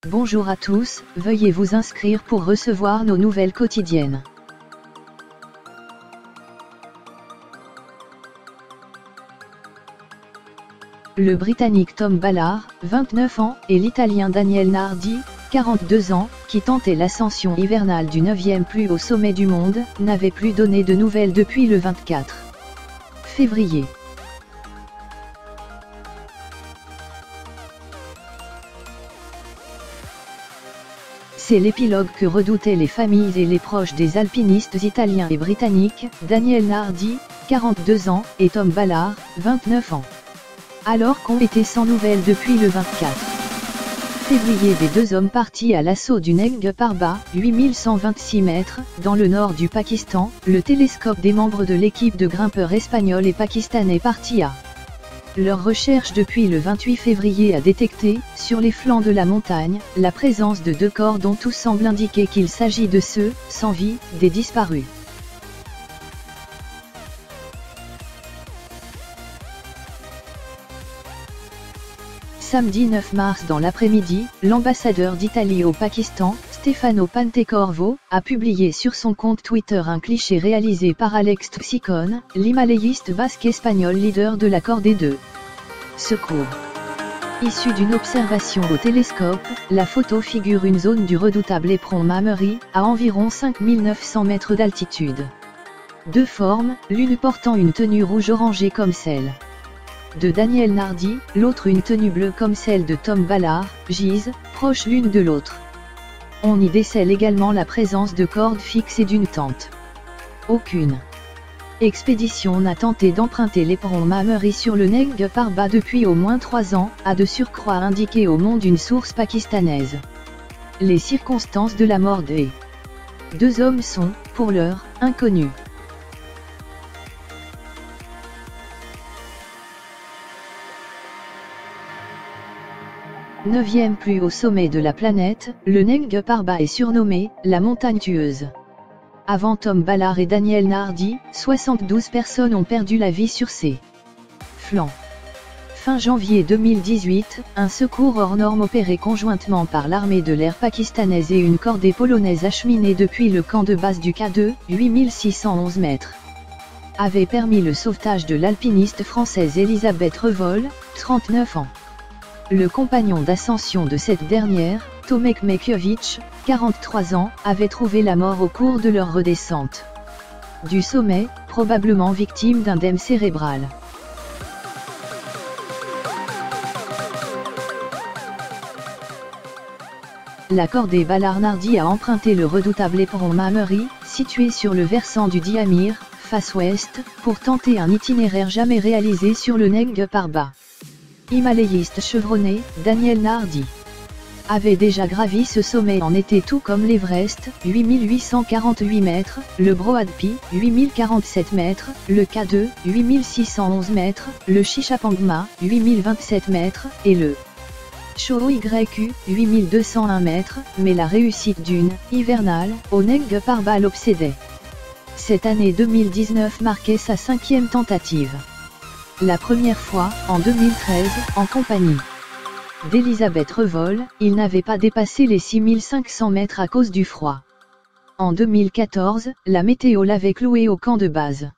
Bonjour à tous, veuillez vous inscrire pour recevoir nos nouvelles quotidiennes. Le Britannique Tom Ballard, 29 ans, et l'Italien Daniel Nardi, 42 ans, qui tentaient l'ascension hivernale du 9e plus haut sommet du monde, n'avaient plus donné de nouvelles depuis le 24 février. C'est l'épilogue que redoutaient les familles et les proches des alpinistes italiens et britanniques, Daniel Nardi, 42 ans, et Tom Ballard, 29 ans. Alors qu'ont été sans nouvelles depuis le 24 février des deux hommes partis à l'assaut du Nanga Parbat, 8126 mètres, dans le nord du Pakistan, le télescope des membres de l'équipe de grimpeurs espagnols et pakistanais partis à leur recherche depuis le 28 février a détecté, sur les flancs de la montagne, la présence de deux corps dont tout semble indiquer qu'il s'agit de ceux, sans vie, des disparus. Samedi 9 mars dans l'après-midi, l'ambassadeur d'Italie au Pakistan, Stefano Pantecorvo, a publié sur son compte Twitter un cliché réalisé par Alex Tuxicon, l'himalayiste basque espagnol leader de la cordée de secours. Issue d'une observation au télescope, la photo figure une zone du redoutable éperon Mameri, à environ 5900 mètres d'altitude. Deux formes, l'une portant une tenue rouge orangée comme celle de Daniel Nardi, l'autre une tenue bleue comme celle de Tom Ballard, gisent, proches l'une de l'autre. On y décèle également la présence de cordes fixes et d'une tente. Aucune expédition n'a tenté d'emprunter l'éperon Mameri sur le Nanga Parbat depuis au moins 3 ans, a de surcroît indiqué au Monde une source pakistanaise. Les circonstances de la mort des deux hommes sont, pour l'heure, inconnues. Neuvième plus haut sommet de la planète, le Nanga Parbat est surnommé « la montagne tueuse ». Avant Tom Ballard et Daniel Nardi, 72 personnes ont perdu la vie sur ces flancs. Fin janvier 2018, un secours hors norme opéré conjointement par l'armée de l'air pakistanaise et une cordée polonaise acheminée depuis le camp de base du K2, 8611 mètres, avait permis le sauvetage de l'alpiniste française Elisabeth Revol, 39 ans. Le compagnon d'ascension de cette dernière, Tomek Mekiewicz, 43 ans, avait trouvé la mort au cours de leur redescente du sommet, probablement victime d'un œdème cérébral. La cordée Ballard-Nardi a emprunté le redoutable éperon Mameri, situé sur le versant du Diamir, face ouest, pour tenter un itinéraire jamais réalisé sur le Nanga Parbat. Himalayiste chevronné, Daniel Nardi avait déjà gravi ce sommet en été tout comme l'Everest, 8848 mètres, le Broadpeak, 8047 mètres, le K2, 8611 mètres, le Shishapangma, 8027 mètres, et le Choyu, 8201 mètres, mais la réussite d'une hivernale au Nanga Parbat l'obsédait. Cette année 2019 marquait sa 5e tentative. La première fois, en 2013, en compagnie d'Elisabeth Revol, il n'avait pas dépassé les 6500 mètres à cause du froid. En 2014, la météo l'avait cloué au camp de base.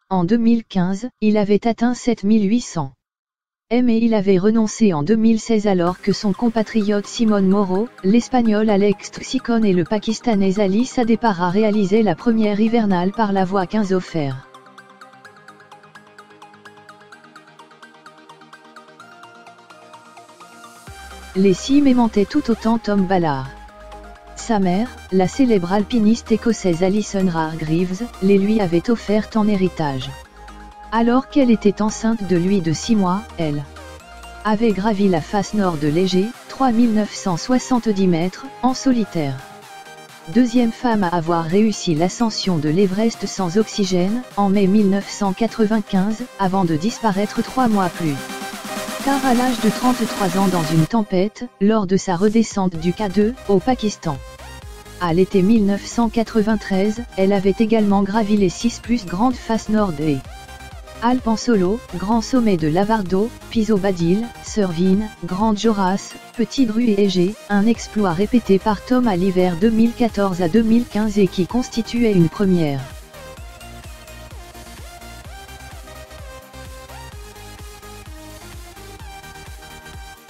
En 2015, il avait atteint 7800 m et il avait renoncé en 2016 alors que son compatriote Simone Moro, l'Espagnol Alex Tuxicon et le Pakistanais Ali Sadepara réalisaient la première hivernale par la voie 15 offerte. Les cimes aimantaient tout autant Tom Ballard. Sa mère, la célèbre alpiniste écossaise Alison Hargreaves, les lui avait offertes en héritage. Alors qu'elle était enceinte de lui de 6 mois, elle avait gravi la face nord de l'Égée, 3970 mètres, en solitaire. Deuxième femme à avoir réussi l'ascension de l'Everest sans oxygène, en mai 1995, avant de disparaître 3 mois plus tard à l'âge de 33 ans dans une tempête, lors de sa redescente du K2, au Pakistan. À l'été 1993, elle avait également gravi les 6 plus grandes faces nord et Alpes en solo, grand sommet de Lavardo, Piso Badil, Servine, Grande Joras, Petit Dru et Égée, un exploit répété par Tom à l'hiver 2014 à 2015 et qui constituait une première.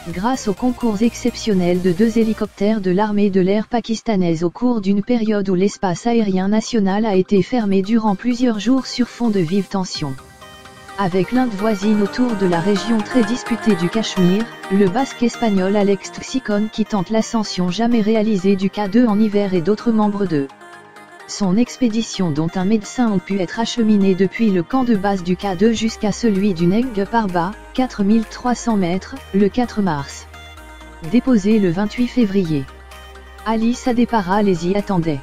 Grâce aux concours exceptionnels de 2 hélicoptères de l'armée de l'air pakistanaise au cours d'une période où l'espace aérien national a été fermé durant plusieurs jours sur fond de vives tensions. Avec l'Inde voisine autour de la région très disputée du Cachemire, le basque espagnol Alex Tsicon qui tente l'ascension jamais réalisée du K2 en hiver et d'autres membres de son expédition dont un médecin ont pu être acheminés depuis le camp de base du K2 jusqu'à celui du Neng Parbat, 4300 mètres, le 4 mars. Déposé le 28 février. Ali Sadepara les y attendait.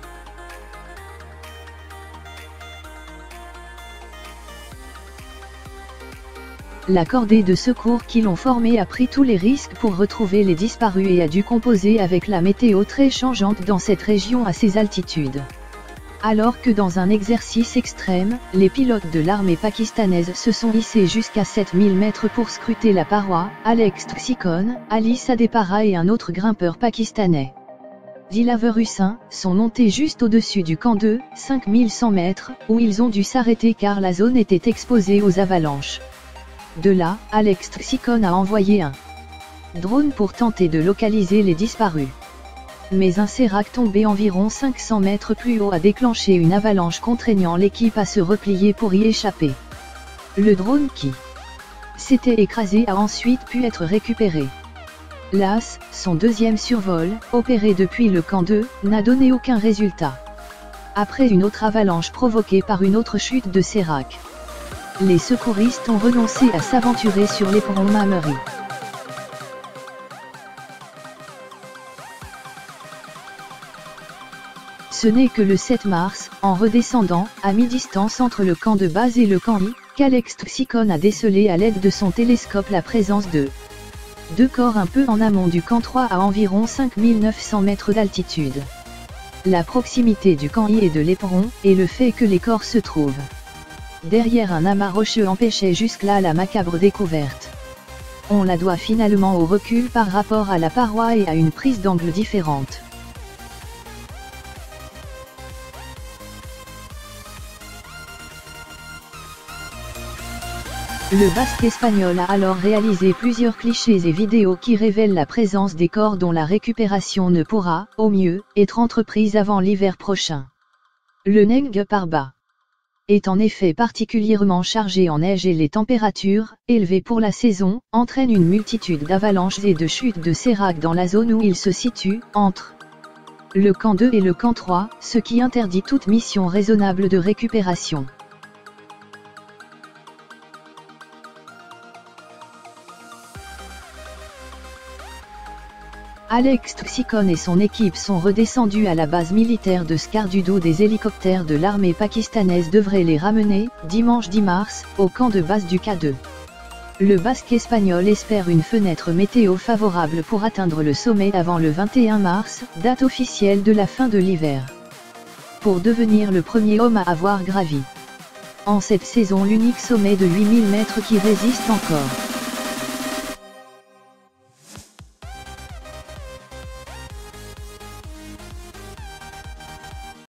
La cordée de secours qui l'ont formé a pris tous les risques pour retrouver les disparus et a dû composer avec la météo très changeante dans cette région à ces altitudes. Alors que dans un exercice extrême, les pilotes de l'armée pakistanaise se sont hissés jusqu'à 7000 mètres pour scruter la paroi, Alex Tsicon, Ali Sadepara et un autre grimpeur pakistanais, Dilaver Hussain, sont montés juste au-dessus du camp 2, 5100 mètres, où ils ont dû s'arrêter car la zone était exposée aux avalanches. De là, Alex Tsicon a envoyé un drone pour tenter de localiser les disparus. Mais un sérac tombé environ 500 mètres plus haut a déclenché une avalanche contraignant l'équipe à se replier pour y échapper. Le drone qui s'était écrasé a ensuite pu être récupéré. Las, son deuxième survol, opéré depuis le camp 2, n'a donné aucun résultat. Après une autre avalanche provoquée par une autre chute de sérac, les secouristes ont renoncé à s'aventurer sur l'éperon Mameri. Ce n'est que le 7 mars, en redescendant, à mi-distance entre le camp de base et le camp I, qu'Alex Tsicon a décelé à l'aide de son télescope la présence de 2 corps un peu en amont du camp 3 à environ 5900 mètres d'altitude. La proximité du camp I et de l'éperon, et le fait que les corps se trouvent derrière un amas rocheux empêchait jusque-là la macabre découverte. On la doit finalement au recul par rapport à la paroi et à une prise d'angle différente. Le basque espagnol a alors réalisé plusieurs clichés et vidéos qui révèlent la présence des corps dont la récupération ne pourra, au mieux, être entreprise avant l'hiver prochain. Le Neng Parbat est en effet particulièrement chargé en neige et les températures, élevées pour la saison, entraînent une multitude d'avalanches et de chutes de sérac dans la zone où il se situe, entre le camp 2 et le camp 3, ce qui interdit toute mission raisonnable de récupération. Alex Tsicon et son équipe sont redescendus à la base militaire de Skardu d'où des hélicoptères de l'armée pakistanaise devraient les ramener, dimanche 10 mars, au camp de base du K2. Le basque espagnol espère une fenêtre météo favorable pour atteindre le sommet avant le 21 mars, date officielle de la fin de l'hiver, pour devenir le premier homme à avoir gravi en cette saison l'unique sommet de 8000 mètres qui résiste encore.